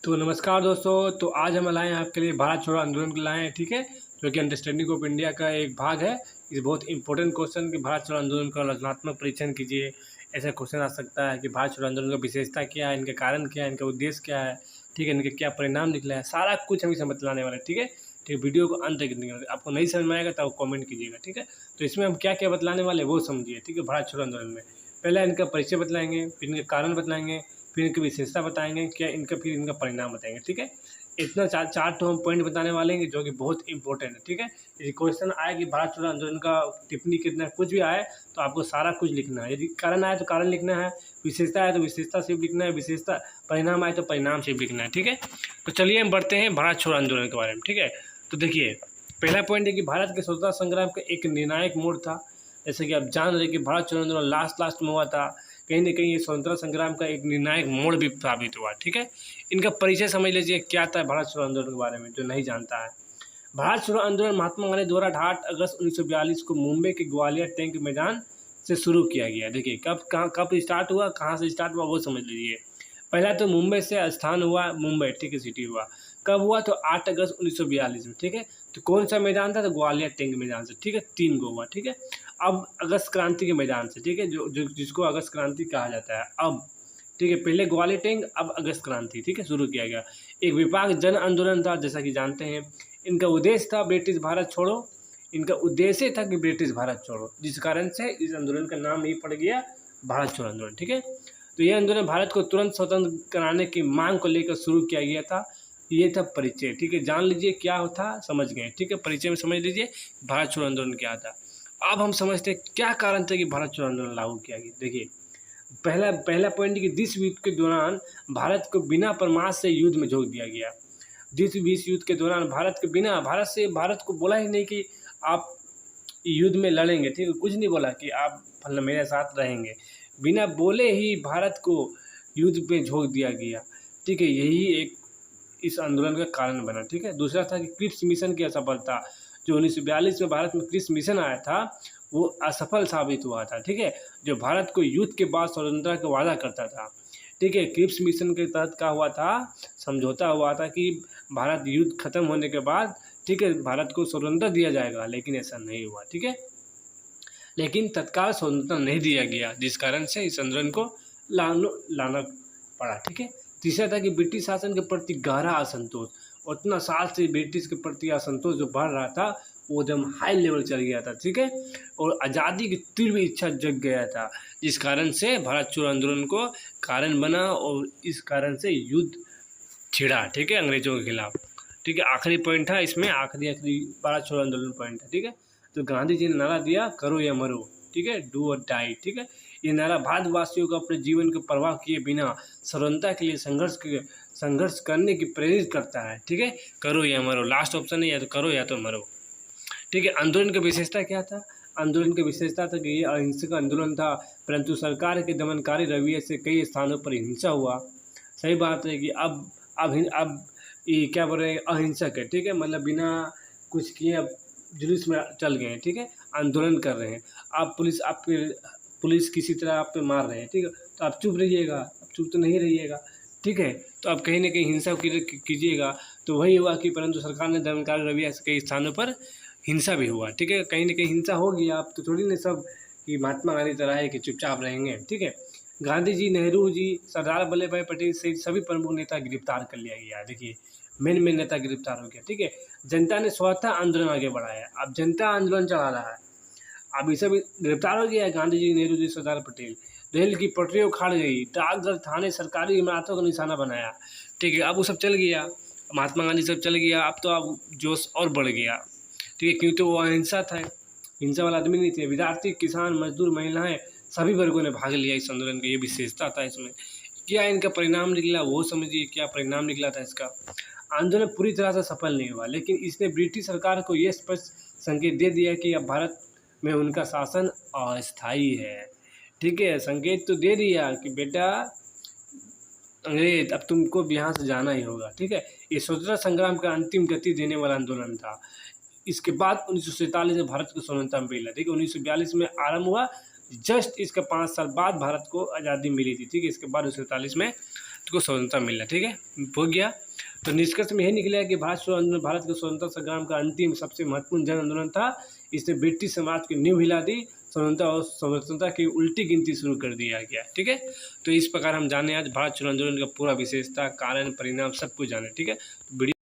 तो नमस्कार दोस्तों। तो आज हम लाए हैं आपके लिए भारत छोड़ो आंदोलन को लाए हैं, ठीक है, जो कि अंडरस्टैंडिंग ऑफ इंडिया का एक भाग है। इस बहुत इंपॉर्टेंट क्वेश्चन कि भारत छोड़ो आंदोलन का रचनात्मक परीक्षण कीजिए। ऐसा क्वेश्चन आ सकता है कि भारत छोड़ो आंदोलन का विशेषता क्या है, इनके कारण क्या है, इनका उद्देश्य क्या है, ठीक है, इनके क्या परिणाम निकला है, सारा कुछ हम इसे बतलाने वाले हैं, ठीक है। ठीक है, वीडियो को अंत तक देखिए। आपको नहीं समझ में आएगा तो आप कॉमेंट कीजिएगा, ठीक है। तो इसमें हम क्या क्या बतलाने वाले वो समझिए, ठीक है। भारत छोड़ो आंदोलन में पहले इनका परिचय बतलाएंगे, फिर इनके कारण बतलाएंगे, फिर इनकी विशेषता बताएंगे, क्या इनका, फिर इनका परिणाम बताएंगे, ठीक है। इतना चार तो हम पॉइंट बताने वाले हैं जो कि बहुत इंपॉर्टेंट है, ठीक है। यदि क्वेश्चन आए कि भारत छोड़ो आंदोलन का टिप्पणी कितना कुछ भी आए तो आपको सारा कुछ लिखना है। यदि कारण आए तो कारण लिखना है, विशेषता आए तो विशेषता सिर्फ लिखना है, विशेषता परिणाम आए तो परिणाम सिर्फ लिखना है, ठीक है। तो चलिए हम बढ़ते हैं भारत छोड़ो आंदोलन के बारे में, ठीक है। तो देखिए, पहला पॉइंट है कि भारत के स्वतंत्रता संग्राम का एक निर्णायक मोड़ था। जैसे कि आप जान रहे कि भारत छोड़ो आंदोलन लास्ट में हुआ था। कहीं ना कहीं ये स्वतंत्रता संग्राम का एक निर्णायक मोड़ भी साबित हुआ, ठीक है। इनका परिचय समझ लीजिए क्या था भारत छोड़ो आंदोलन के बारे में, जो नहीं जानता है। भारत छोड़ो आंदोलन महात्मा गांधी द्वारा 8 अगस्त 1942 को मुंबई के ग्वालियर टैंक मैदान से शुरू किया गया। देखिए कब स्टार्ट हुआ, कहाँ से स्टार्ट हुआ वो समझ लीजिए। पहला तो मुंबई से स्थान हुआ, मुंबई, ठीक है, सिटी हुआ। कब हुआ तो 8 अगस्त 1942 में, ठीक है। तो कौन सा मैदान था, तो ग्वालियर टैंक मैदान से, ठीक है। 3 गो हुआ, ठीक है। अब अगस्त क्रांति के मैदान से, ठीक है, जो जिसको अगस्त क्रांति कहा जाता है अब, ठीक है। पहले ग्वालियर टैंक, अब अगस्त क्रांति, ठीक है, शुरू किया गया। एक व्यापक जन आंदोलन था, जैसा कि जानते हैं। इनका उद्देश्य था ब्रिटिश भारत छोड़ो। इनका उद्देश्य था कि ब्रिटिश भारत छोड़ो, जिस कारण से इस आंदोलन का नाम ही पड़ गया भारत छोड़ो आंदोलन, ठीक है। तो यह आंदोलन भारत को तुरंत स्वतंत्र कराने की मांग को लेकर शुरू किया गया था। ये था परिचय, ठीक है। जान लीजिए क्या था, समझ गए, ठीक है। परिचय में समझ लीजिए भारत छोड़ो आंदोलन क्या था। अब हम समझते हैं क्या कारण था कि भारत छोड़ो आंदोलन लागू किया गया। देखिए, पहला पहला पॉइंट कि विश्व युद्ध के दौरान भारत को बिना परमार्श से युद्ध में झोंक दिया गया। विश्व युद्ध के दौरान भारत को बोला ही नहीं कि आप युद्ध में लड़ेंगे, ठीक है, कुछ नहीं बोला कि आप मतलब मेरे साथ रहेंगे। बिना बोले ही भारत को युद्ध पे झोंक दिया गया, ठीक है। यही एक इस आंदोलन का कारण बना, ठीक है। दूसरा था कि क्रिप्स मिशन की असफलता। जो 1942 में भारत में क्रिप्स मिशन आया था वो असफल साबित हुआ था, ठीक है। जो भारत को युद्ध के बाद स्वतंत्रता का वादा करता था, ठीक है। क्रिप्स मिशन के तहत क्या हुआ था, समझौता हुआ था कि भारत युद्ध खत्म होने के बाद, ठीक है, भारत को स्वतंत्रता दिया जाएगा, लेकिन ऐसा नहीं हुआ, ठीक है। लेकिन तत्काल स्वतंत्रता नहीं दिया गया, जिस कारण से इस आंदोलन को लाना पड़ा, ठीक है। तीसरा था कि ब्रिटिश शासन के प्रति गहरा असंतोष। उतना साल से ब्रिटिश के प्रति असंतोष जो बढ़ रहा था वो एकदम हाई लेवल चल गया था, ठीक है। और आज़ादी की तीव्र इच्छा जग गया था, जिस कारण से भारत छोड़ो आंदोलन को कारण बना और इस कारण से युद्ध छिड़ा, ठीक है, अंग्रेजों के खिलाफ, ठीक है। आखिरी पॉइंट था इसमें, आखिरी भारत छोड़ो आंदोलन पॉइंट है, ठीक है। तो गांधी जी ने नारा दिया, करो या मरो, ठीक है, डू और डाई, ठीक है। ये नारा भारतवासियों को अपने जीवन की परवाह किए बिना स्वतंत्रता के लिए संघर्ष करने की प्रेरित करता है, ठीक है। करो या मरो, लास्ट ऑप्शन है, या तो करो या तो मरो, ठीक है। आंदोलन की विशेषता क्या था, आंदोलन की विशेषता था कि ये अहिंसक आंदोलन था, परंतु सरकार के दमनकारी रवैये से कई स्थानों पर हिंसा हुआ। सही बात है कि अब ये क्या बोल रहे हैं, अहिंसक है, ठीक है, मतलब बिना कुछ किए अब जुलूस में चल गए हैं, ठीक है, आंदोलन कर रहे हैं। आप पुलिस किसी तरह आप पे मार रहे हैं, ठीक है, तो आप चुप रहिएगा, आप चुप तो नहीं रहिएगा, ठीक है। तो आप कहीं ना कहीं हिंसा कीजिएगा, तो वही हुआ कि परंतु सरकार ने दमनकारी रवैया से कई स्थानों पर हिंसा भी हुआ, ठीक है, कहीं ना कहीं हिंसा होगी। आप तो थोड़ी ना सब कि महात्मा गांधी तरह है कि चुपचाप रहेंगे, ठीक है। गांधी जी, नेहरू जी, सरदार वल्लभ भाई पटेल सहित सभी प्रमुख नेता गिरफ्तार कर लिया गया। देखिए, मेन नेता गिरफ्तार हो गया, ठीक है। जनता ने स्वतः आंदोलन आगे बढ़ाया, अब जनता आंदोलन चला रहा है। अब ये सब गिरफ्तार हो गया है, गांधी जी, नेहरू जी, सरदार पटेल। रेल की पटरी उखाड़ गई, डाकघर, थाने, सरकारी इमारतों को निशाना बनाया, ठीक है। अब वो सब चल गया, महात्मा गांधी सब चल गया, अब तो अब जोश और बढ़ गया, ठीक है, क्योंकि तो वो अहिंसा था, हिंसा वाला आदमी नहीं थे। विद्यार्थी, किसान, मजदूर, महिलाएं, सभी वर्गों ने भाग लिया इस आंदोलन की, ये विशेषता था इसमें। क्या इनका परिणाम निकला वो समझिए, क्या परिणाम निकला था इसका। आंदोलन पूरी तरह से सफल नहीं हुआ, लेकिन इसने ब्रिटिश सरकार को यह स्पष्ट संकेत दे दिया कि अब भारत में उनका शासन अस्थायी है, ठीक है। संकेत तो दे दिया कि बेटा अंग्रेज अब तुमको यहाँ से जाना ही होगा, ठीक है। ये स्वतंत्रता संग्राम का अंतिम गति देने वाला आंदोलन था। इसके बाद 1947 में भारत को स्वतंत्रता मिला, ठीक है। 1942 में आरंभ हुआ, जस्ट इसका 5 साल बाद भारत को आज़ादी मिली थी, ठीक है। इसके बाद 1947 में को स्वतंत्रता मिला। ठीक है, हो गया। तो निष्कर्ष में यही निकला कि भारत छोड़ो आंदोलन भारत के स्वतंत्रता संग्राम का अंतिम सबसे महत्वपूर्ण जन आंदोलन था। इसने ब्रिटिश समाज की नींव हिला दी, स्वतंत्रता और स्वतंत्रता की उल्टी गिनती शुरू कर दिया गया। ठीक है, तो इस प्रकार हम जाने आज भारत छोड़ो आंदोलन का पूरा विशेषता, कारण, परिणाम सब कुछ जाने। ठीक है, तो वीडियो